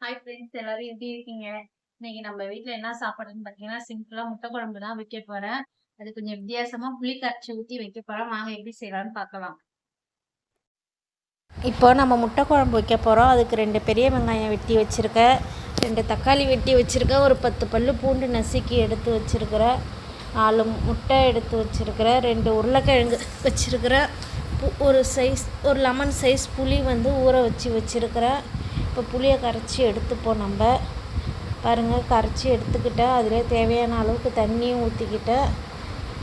Hi friends, எல்லாரும் எப்படி இருக்கீங்க? இன்னைக்கு நம்ம வீட்ல என்ன சாப்பாடுன்னு பார்த்தீங்கன்னா, சிம்பிளா முட்டை குழம்பு தான் வைக்க போறேன். அது கொஞ்சம் வித்தியாசமா புளி கரைச்சி ஊத்தி வைக்க போறேன். வாங்க எப்படி செய்யலாம்னு பார்க்கலாம். இப்போ நம்ம முட்டை குழம்பு வைக்க போகிறோம். அதுக்கு 2 பெரிய வெங்காயம் வெட்டி வச்சுருக்கேன், 2 தக்காளி வெட்டி வச்சுருக்கேன், ஒரு 10 பல்லு பூண்டு நசுக்கி எடுத்து வச்சுருக்கிறேன், 4 முட்டை எடுத்து வச்சுருக்கிறேன், 2 உருளைக்கிழங்கு வச்சுருக்கிறேன், ஒரு லெமன் சைஸ் புளி ஊற வச்சுருக்கிறேன். இப்போ புளியை கரைச்சி எடுத்துப்போம். நம்ம பாருங்கள், கரைச்சி எடுத்துக்கிட்டேன். அதில் தேவையான அளவுக்கு தண்ணியும் ஊற்றிக்கிட்டேன்.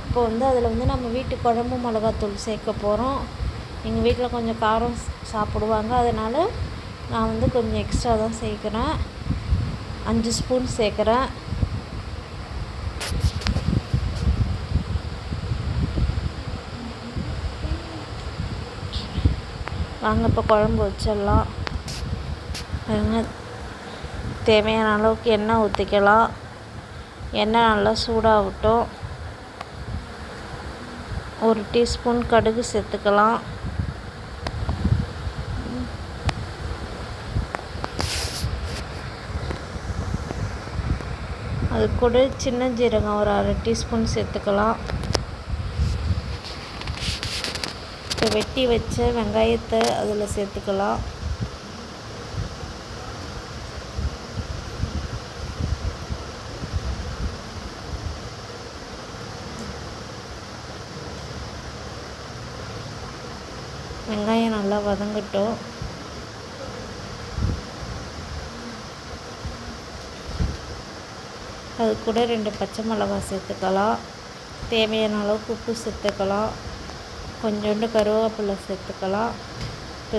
இப்போ அதில் நம்ம வீட்டு குழம்பு மிளகாத்தூள் சேர்க்க போகிறோம். எங்கள் வீட்டில் கொஞ்சம் காரம் சாப்பிடுவாங்க, அதனால் நான் கொஞ்சம் எக்ஸ்ட்ரா தான் சேர்க்குறேன். 5 ஸ்பூன் சேர்க்குறேன். வாங்க இப்போ குழம்பு வச்சிடலாம். தேவையான அளவுக்கு எண்ணெய் ஊற்றிக்கலாம். எண்ணெய் நல்லா சூடாகட்டும். 1 டீஸ்பூன் கடுகு சேர்த்துக்கலாம். அது கூட சின்ன ஜீரகம் ஒரு 1/2 டீஸ்பூன் சேர்த்துக்கலாம். இப்போ வெட்டி வச்ச வெங்காயத்தை அதில் சேர்த்துக்கலாம். வெங்காயம் நல்லா வதங்கட்டும். அது கூட 2 பச்சை மிளகாய் சேர்த்துக்கலாம். தேவையான அளவுக்கு உப்பு சேர்த்துக்கலாம். கொஞ்சோண்டு கருவேப்பிலை சேர்த்துக்கலாம்.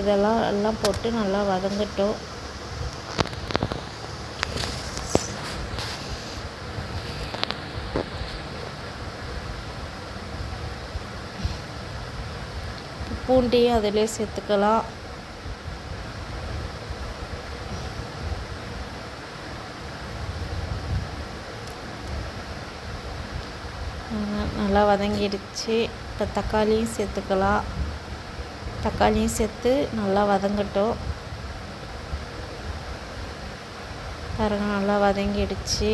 இதெல்லாம் எல்லாம் போட்டு நல்லா வதங்கட்டும். பூண்டையும் அதிலே சேர்த்துக்கலாம். நல்லா வதங்கிடுச்சு. இப்போ தக்காளியும் சேர்த்துக்கலாம். தக்காளியும் சேர்த்து நல்லா வதங்கட்டும். பாருங்கள், நல்லா வதங்கிடுச்சு.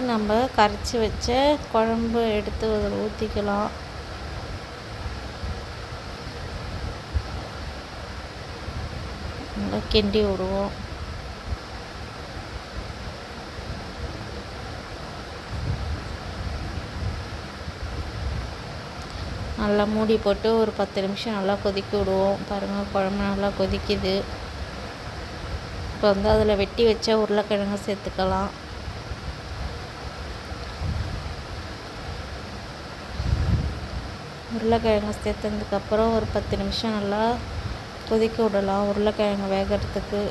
நம்ம கரைச்சி வச்ச குழம்பு எடுத்து அதில் ஊற்றிக்கலாம். நல்லா கிண்டி விடுவோம். நல்லா மூடி போட்டு ஒரு 10 நிமிஷம் நல்லா கொதிக்க விடுவோம். பாருங்கள், குழம்பு நல்லா கொதிக்குது. இப்போ அதில் வெட்டி வச்ச உருளைக்கிழங்கு சேர்த்துக்கலாம். உருளைக்கிழங்கு சேர்த்ததுக்கப்புறம் ஒரு 10 நிமிஷம் நல்லா கொதிக்க விடலாம், உருளைக்கிழங்கு வேகிறதுக்கு.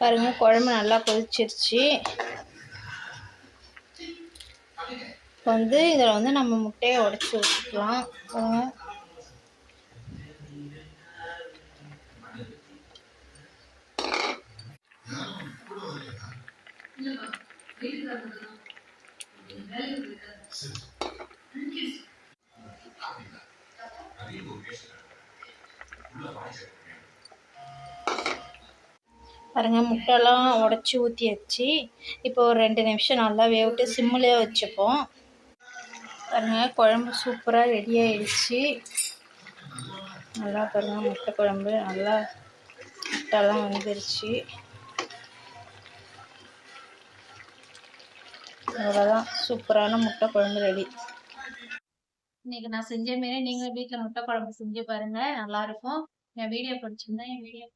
பாருங்கள், குழம்பு நல்லா கொதிச்சிருச்சு. இப்போ இதில் நம்ம முட்டையை உடைச்சி வச்சுக்கலாம். பாருங்கள், முட்டைலாம் உடச்சி ஊற்றியாச்சு. இப்போ ஒரு 2 நிமிஷம் நல்லா வேவிட்டு சிம்மிலே வச்சுப்போம். பாருங்கள், குழம்பு சூப்பராக ரெடி ஆகிடுச்சு. நல்லா பாருங்கள், முட்டை குழம்பு நல்லா முட்டைலாம் வந்துருச்சு. அவ்வளோதான், சூப்பரான முட்டை குழம்பு ரெடி. இன்னைக்கு நான் செஞ்ச மாரி நீங்க வீட்டில் முட்டை குழம்பு செஞ்சு பாருங்க, நல்லா இருக்கும். என் வீடியோ பிடிச்சிருந்தா என் வீடியோ